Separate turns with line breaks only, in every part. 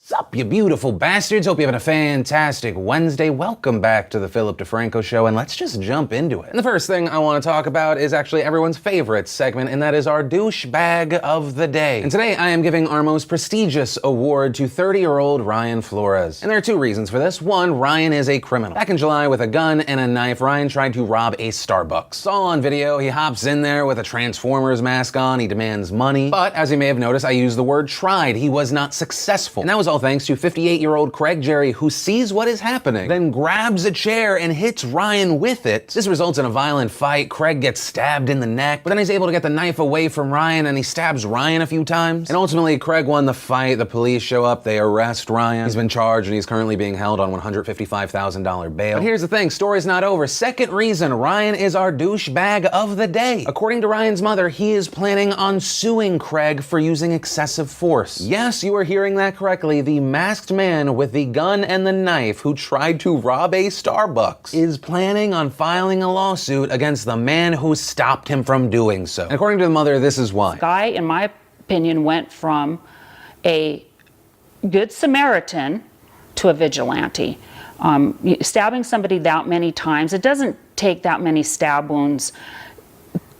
Sup, you beautiful bastards? Hope you're having a fantastic Wednesday. Welcome back to the Philip DeFranco Show, and let's just jump into it. And the first thing I want to talk about is actually everyone's favorite segment, and that is our douchebag of the day. And today I am giving our most prestigious award to 30-year-old Ryan Flores. And there are two reasons for this. One, Ryan is a criminal. Back in July, with a gun and a knife, Ryan tried to rob a Starbucks. It's all on video. He hops in there with a Transformers mask on. He demands money. But as you may have noticed, I used the word tried. He was not successful. And that was all thanks to 58-year-old Craig Jerry, who sees what is happening, then grabs a chair and hits Ryan with it. This results in a violent fight. Craig gets stabbed in the neck, but then he's able to get the knife away from Ryan, and he stabs Ryan a few times. And ultimately, Craig won the fight. The police show up, they arrest Ryan. He's been charged, and he's currently being held on $155,000 bail. But here's the thing, story's not over. Second reason Ryan is our douchebag of the day. According to Ryan's mother, he is planning on suing Craig for using excessive force. Yes, you are hearing that correctly. The masked man with the gun and the knife who tried to rob a Starbucks is planning on filing a lawsuit against the man who stopped him from doing so. And according to the mother, this is why.
The guy, in my opinion, went from a good Samaritan to a vigilante. Stabbing somebody that many times, it doesn't take that many stab wounds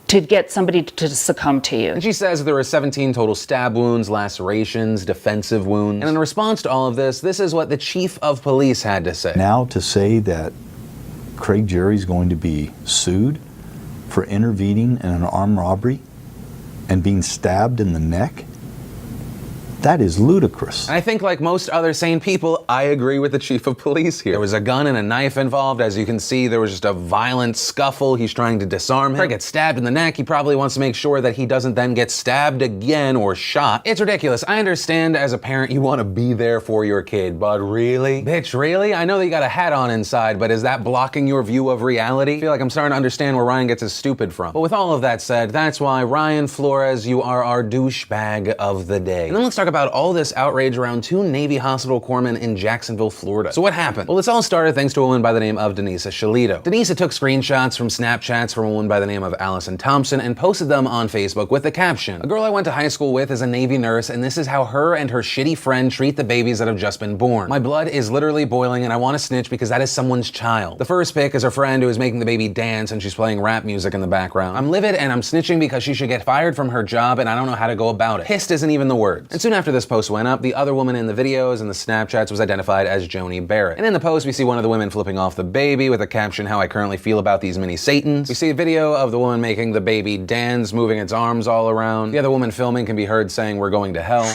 to get somebody to succumb to you.
And she says there were 17 total stab wounds, lacerations, defensive wounds. And in response to all of this, this is what the chief of police had to say.
Now to say that Craig Jerry's going to be sued for intervening in an armed robbery and being stabbed in the neck, that is ludicrous.
And I think, like most other sane people, I agree with the chief of police here. There was a gun and a knife involved. As you can see, there was just a violent scuffle. He's trying to disarm him. Craig gets stabbed in the neck. He probably wants to make sure that he doesn't then get stabbed again or shot. It's ridiculous. I understand as a parent you want to be there for your kid, but really? Bitch, really? I know that you got a hat on inside, but is that blocking your view of reality? I feel like I'm starting to understand where Ryan gets his stupid from. But with all of that said, that's why Ryan Flores, you are our douchebag of the day. And then let's talk about all this outrage around two Navy hospital corpsmen in Jacksonville, Florida. So what happened? Well, this all started thanks to a woman by the name of Denisa Shalito. Denisa took screenshots from Snapchats from a woman by the name of Allyson Thompson and posted them on Facebook with the caption, "A girl I went to high school with is a Navy nurse, and this is how her and her shitty friend treat the babies that have just been born. My blood is literally boiling, and I want to snitch because that is someone's child." The first pic is her friend who is making the baby dance, and she's playing rap music in the background. "I'm livid and I'm snitching because she should get fired from her job, and I don't know how to go about it. Pissed isn't even the word." And soon after this post went up, the other woman in the videos and the Snapchats was identified as Joni Barrett. And in the post, we see one of the women flipping off the baby with a caption, "How I currently feel about these mini Satans." We see a video of the woman making the baby dance, moving its arms all around. The other woman filming can be heard saying, "We're going to hell."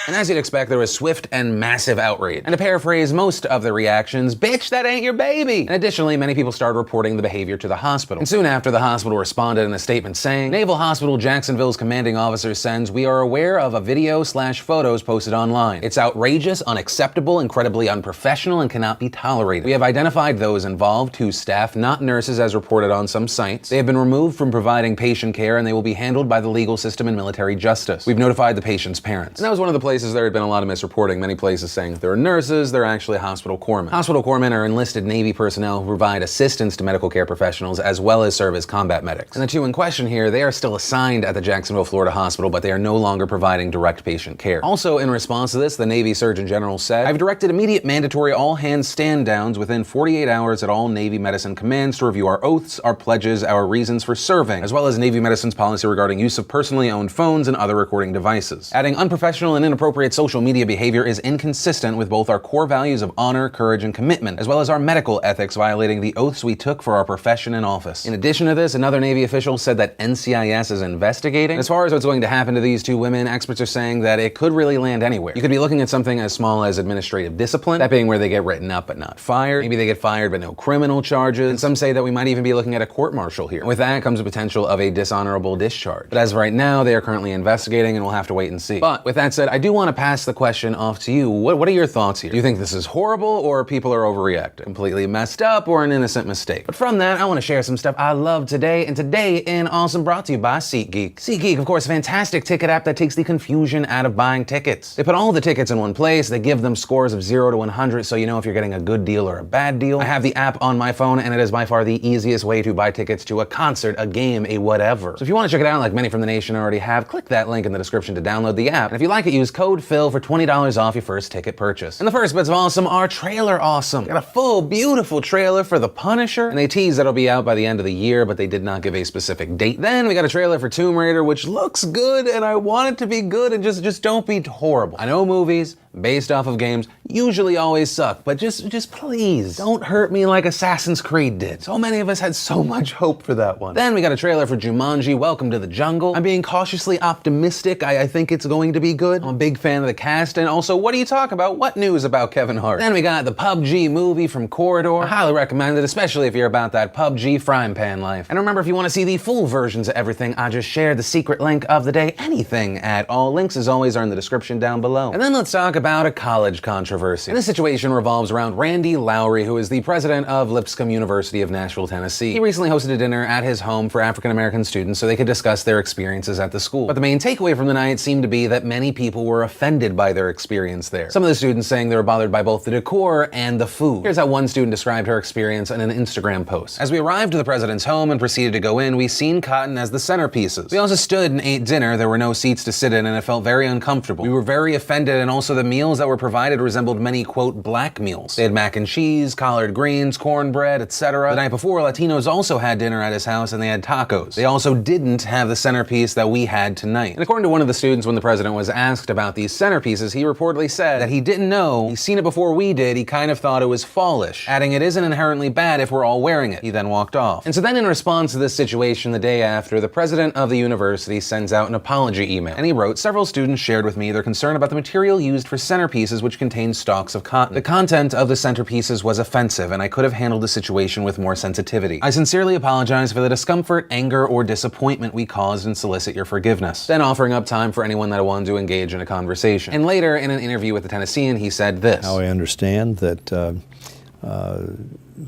And as you'd expect, there was swift and massive outrage. And to paraphrase most of the reactions, "Bitch, that ain't your baby!" And additionally, many people started reporting the behavior to the hospital. And soon after, the hospital responded in a statement saying, "Naval Hospital Jacksonville's commanding officer sends, we are aware of a video/photos posted online. It's outrageous, unacceptable, incredibly unprofessional, and cannot be tolerated. We have identified those involved, 2 staff, not nurses as reported on some sites. They have been removed from providing patient care, and they will be handled by the legal system and military justice. We've notified the patient's parents." And that was one of the places there had been a lot of misreporting. Many places saying that they're nurses, they're actually hospital corpsmen. Hospital corpsmen are enlisted Navy personnel who provide assistance to medical care professionals as well as serve as combat medics. And the two in question here, they are still assigned at the Jacksonville, Florida hospital, but they are no longer providing direct patient care. Also, in response to this, the Navy Surgeon General said, "I've directed immediate mandatory all-hands stand-downs within 48 hours at all Navy Medicine commands to review our oaths, our pledges, our reasons for serving, as well as Navy Medicine's policy regarding use of personally owned phones and other recording devices." Adding, "Unprofessional and inappropriate social media behavior is inconsistent with both our core values of honor, courage, and commitment, as well as our medical ethics, violating the oaths we took for our profession and office." In addition to this, another Navy official said that NCIS is investigating. As far as what's going to happen to these two women, experts are saying that it could really land anywhere. You could be looking at something as small as administrative discipline, that being where they get written up but not fired. Maybe they get fired but no criminal charges. And some say that we might even be looking at a court-martial here. With that comes the potential of a dishonorable discharge. But as of right now, they are currently investigating, and we'll have to wait and see. But with that said, I do want to pass the question off to you. What are your thoughts here? Do you think this is horrible, or people are overreacting? Completely messed up, or an innocent mistake? But from that, I want to share some stuff I love today, and today in Awesome brought to you by SeatGeek. SeatGeek, of course, a fantastic ticket app that takes the confusion out of buying tickets. They put all the tickets in one place, they give them scores of 0 to 100 so you know if you're getting a good deal or a bad deal. I have the app on my phone, and it is by far the easiest way to buy tickets to a concert, a game, a whatever. So if you want to check it out like many from the nation already have, click that link in the description to download the app. And if you like it, use code code Phil for $20 off your first ticket purchase. And the first bits of awesome are trailer awesome. They got a full, beautiful trailer for The Punisher, and they tease that it'll be out by the end of the year, but they did not give a specific date. Then we got a trailer for Tomb Raider, which looks good, and I want it to be good, and just don't be horrible. I know movies based off of games usually always suck, but just please don't hurt me like Assassin's Creed did. So many of us had so much hope for that one. Then we got a trailer for Jumanji: Welcome to the Jungle. I'm being cautiously optimistic. I think it's going to be good. I'm a big fan of the cast, and also, what do you talk about? What news about Kevin Hart? Then we got the PUBG movie from Corridor. I highly recommend it, especially if you're about that PUBG frying pan life. And remember, if you want to see the full versions of everything, I just shared the secret link of the day. Anything at all. Links, as always, are in the description down below. And then let's talk about a college controversy. And this situation revolves around Randy Lowry, who is the president of Lipscomb University of Nashville, Tennessee. He recently hosted a dinner at his home for African-American students so they could discuss their experiences at the school. But the main takeaway from the night seemed to be that many people were offended by their experience there. Some of the students saying they were bothered by both the decor and the food. Here's how one student described her experience in an Instagram post. As we arrived to the president's home and proceeded to go in, we seen cotton as the centerpieces. We also stood and ate dinner. There were no seats to sit in, and it felt very uncomfortable. We were very offended, and also the meals that were provided resembled many, quote, black meals. They had mac and cheese, collard greens, cornbread, etc. The night before, Latinos also had dinner at his house, and they had tacos. They also didn't have the centerpiece that we had tonight. And according to one of the students, when the president was asked about these centerpieces, he reportedly said that he didn't know, he's seen it before we did, he kind of thought it was fallish, adding it isn't inherently bad if we're all wearing it. He then walked off. And so then in response to this situation, the day after, the president of the university sends out an apology email. And he wrote, several students shared with me their concern about the material used for centerpieces, which contained stalks of cotton. The content of the centerpieces was offensive, and I could have handled the situation with more sensitivity. I sincerely apologize for the discomfort, anger, or disappointment we caused and solicit your forgiveness. Then offering up time for anyone that wanted to engage in a conversation. And later, in an interview with the Tennessean, he said this.
How I understand that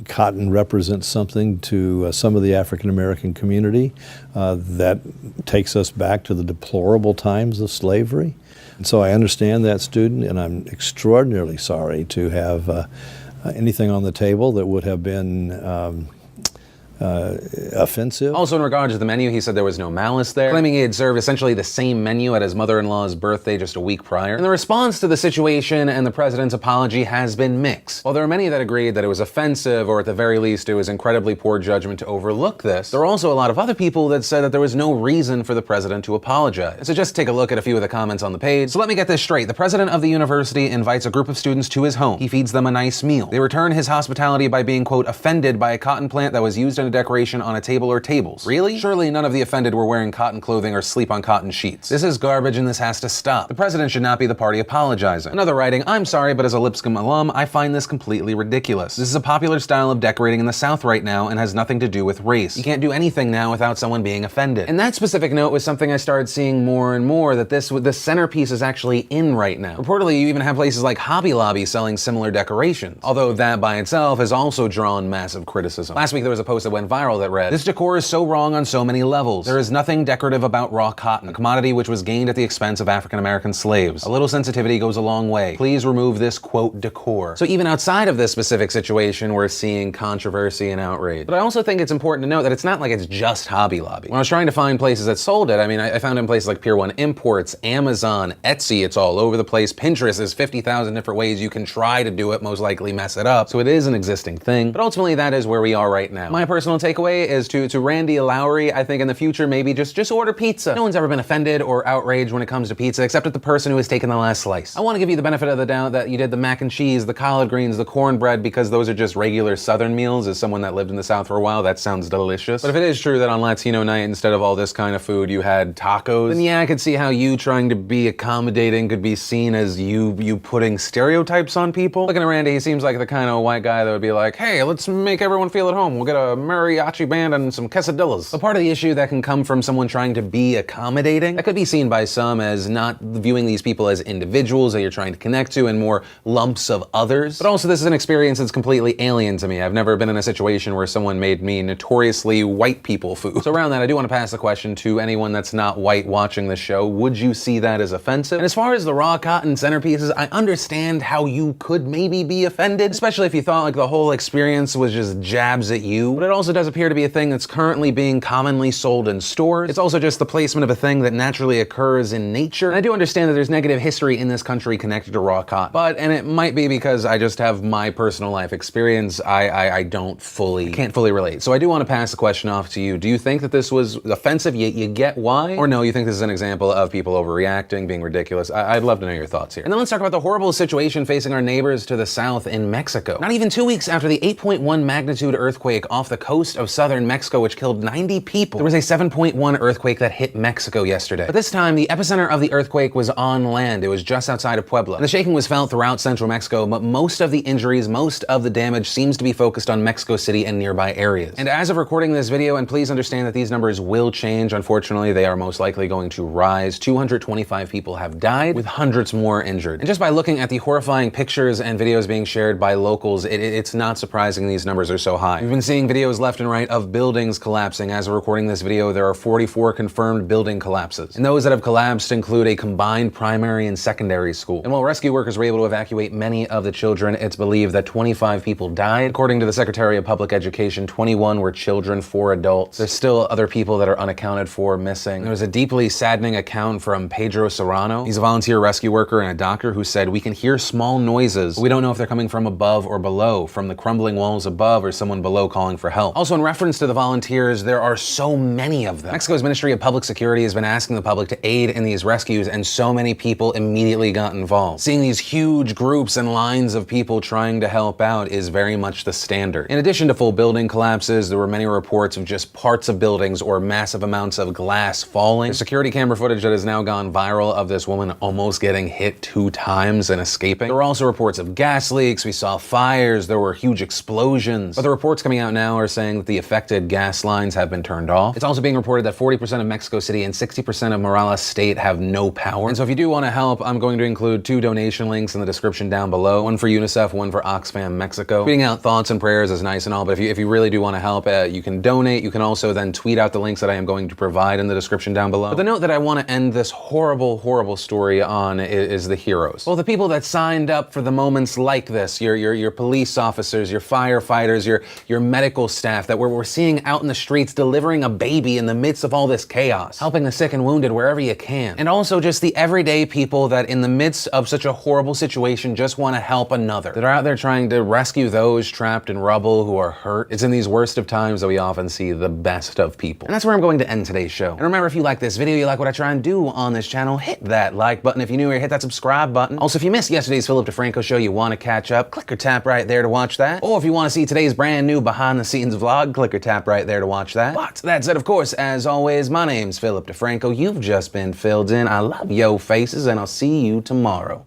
cotton represents something to some of the African American community that takes us back to the deplorable times of slavery. And so I understand that student, and I'm extraordinarily sorry to have anything on the table that would have been offensive.
Also, in regards to the menu, he said there was no malice there, claiming he had served essentially the same menu at his mother-in-law's birthday just a week prior. And the response to the situation and the president's apology has been mixed. While there are many that agreed that it was offensive, or at the very least it was incredibly poor judgment to overlook this, there are also a lot of other people that said that there was no reason for the president to apologize. So just take a look at a few of the comments on the page. So let me get this straight. The president of the university invites a group of students to his home. He feeds them a nice meal. They return his hospitality by being, quote, offended by a cotton plant that was used in a decoration on a table or tables. Really? Surely none of the offended were wearing cotton clothing or sleep on cotton sheets. This is garbage, and this has to stop. The president should not be the party apologizing. Another writing, I'm sorry, but as a Lipscomb alum, I find this completely ridiculous. This is a popular style of decorating in the South right now and has nothing to do with race. You can't do anything now without someone being offended. And that specific note was something I started seeing more and more, that this centerpiece is actually in right now. Reportedly, you even have places like Hobby Lobby selling similar decorations, although that by itself has also drawn massive criticism. Last week there was a post that went viral that read, this decor is so wrong on so many levels. There is nothing decorative about raw cotton, a commodity which was gained at the expense of African-American slaves. A little sensitivity goes a long way. Please remove this, quote, decor. So even outside of this specific situation, we're seeing controversy and outrage. But I also think it's important to note that it's not like it's just Hobby Lobby. When I was trying to find places that sold it, I found it in places like Pier 1 Imports, Amazon, Etsy, it's all over the place. Pinterest is 50,000 different ways you can try to do it, most likely mess it up. So it is an existing thing, but ultimately that is where we are right now. My personal takeaway is to Randy Lowry, I think in the future, maybe just order pizza. No one's ever been offended or outraged when it comes to pizza, except at the person who has taken the last slice. I want to give you the benefit of the doubt that you did the mac and cheese, the collard greens, the cornbread, because those are just regular Southern meals. As someone that lived in the South for a while, that sounds delicious. But if it is true that on Latino night, instead of all this kind of food, you had tacos, then yeah, I could see how you trying to be accommodating could be seen as you putting stereotypes on people. Looking at Randy, he seems like the kind of white guy that would be like, hey, let's make everyone feel at home. We'll get a mariachi band and some quesadillas. But part of the issue that can come from someone trying to be accommodating, that could be seen by some as not viewing these people as individuals that you're trying to connect to and more lumps of others. But also this is an experience that's completely alien to me. I've never been in a situation where someone made me notoriously white people food. So around that, I do want to pass the question to anyone that's not white watching the show. Would you see that as offensive? And as far as the raw cotton centerpieces, I understand how you could maybe be offended, especially if you thought like the whole experience was just jabs at you. But it also also does appear to be a thing that's currently being commonly sold in stores. It's also just the placement of a thing that naturally occurs in nature. And I do understand that there's negative history in this country connected to raw cotton, and it might be because I just have my personal life experience, I can't fully relate. So I do want to pass the question off to you. Do you think that this was offensive? You get why? Or no, you think this is an example of people overreacting, being ridiculous? I'd love to know your thoughts here. And then let's talk about the horrible situation facing our neighbors to the south in Mexico. Not even 2 weeks after the 8.1 magnitude earthquake off the coast of southern Mexico, which killed 90 people, there was a 7.1 earthquake that hit Mexico yesterday. But this time, the epicenter of the earthquake was on land. It was just outside of Puebla. And the shaking was felt throughout central Mexico, but most of the injuries, most of the damage seems to be focused on Mexico City and nearby areas. And as of recording this video, and please understand that these numbers will change, unfortunately, they are most likely going to rise. 225 people have died, with hundreds more injured. And just by looking at the horrifying pictures and videos being shared by locals, it's not surprising these numbers are so high. We've been seeing videos left and right of buildings collapsing. As of recording this video, there are 44 confirmed building collapses. And those that have collapsed include a combined primary and secondary school. And while rescue workers were able to evacuate many of the children, it's believed that 25 people died. According to the Secretary of Public Education, 21 were children, 4 adults. There's still other people that are unaccounted for missing. There was a deeply saddening account from Pedro Serrano. He's a volunteer rescue worker and a doctor who said, "We can hear small noises, but we don't know if they're coming from above or below, from the crumbling walls above or someone below calling for help." Also, in reference to the volunteers, there are so many of them. Mexico's Ministry of Public Security has been asking the public to aid in these rescues, and so many people immediately got involved. Seeing these huge groups and lines of people trying to help out is very much the standard. In addition to full building collapses, there were many reports of just parts of buildings or massive amounts of glass falling. The security camera footage that has now gone viral of this woman almost getting hit 2 times and escaping. There were also reports of gas leaks, we saw fires, there were huge explosions. But the reports coming out now are saying that the affected gas lines have been turned off. It's also being reported that 40% of Mexico City and 60% of Morelos State have no power. And so if you do want to help, I'm going to include 2 donation links in the description down below. One for UNICEF, one for Oxfam Mexico. Tweeting out thoughts and prayers is nice and all, but if you really do want to help, you can donate. You can also then tweet out the links that I am going to provide in the description down below. But the note that I want to end this horrible, horrible story on is the heroes. Well, the people that signed up for the moments like this, your police officers, your firefighters, your medical staff that we're seeing out in the streets delivering a baby in the midst of all this chaos, helping the sick and wounded wherever you can. And also just the everyday people that in the midst of such a horrible situation just want to help another, that are out there trying to rescue those trapped in rubble who are hurt. It's in these worst of times that we often see the best of people. And that's where I'm going to end today's show. And remember, if you like this video, you like what I try and do on this channel, hit that like button. If you're new here, hit that subscribe button. Also, if you missed yesterday's Philip DeFranco show, you want to catch up, click or tap right there to watch that. Or if you want to see today's brand new behind the scenes vlog, click or tap right there to watch that. But that said, of course, as always, my name's Philip DeFranco. You've just been filled in. I love yo faces, and I'll see you tomorrow.